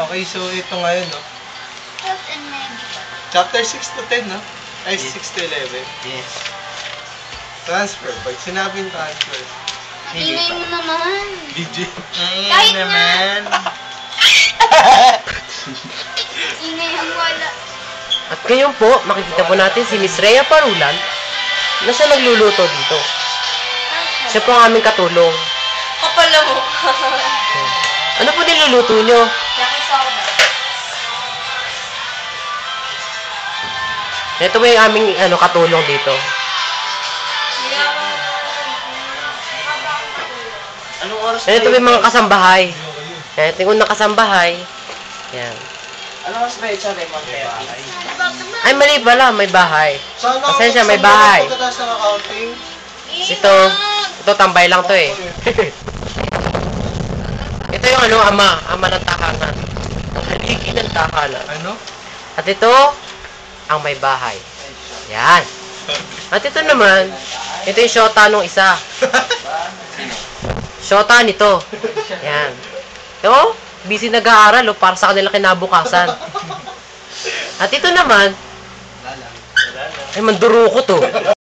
Okay, so ito ngayon, no? Health and medical. Chapter 6 to 10, no? Ay, Yes. 6 to 11. Yes. Transfer. Pag sinabing transfer. Maingay mo naman. DJ. Kahit na. naman. Ingay ang wala. At ngayon po, makikita po natin si Miss Rhea Parulan na siya nagluluto dito. Siya po ang aming katulong. Kapala mo. Ano po niluluto nyo? Nakisoda. Ito po yung aming katulong dito. Anong oras Ito po yung mga kasambahay. Ito yung unang kasambahay. Yan. Anong oras ba yun sa Lemon Therapy? Ay, mali pala. May bahay. Sana Pasensya, may bahay. Pagkatapos ng accounting. Ito tambay lang to eh. Ito yung ama ng tahanan. Ang haligi ng tahanan. Ano? At ito, ang may bahay. Yan. At ito naman, ito yung shota nung isa. Shota nito. Yan. Ito, busy nag-aaral para sa kanila kinabukasan. At ito naman, ay manduro ko to.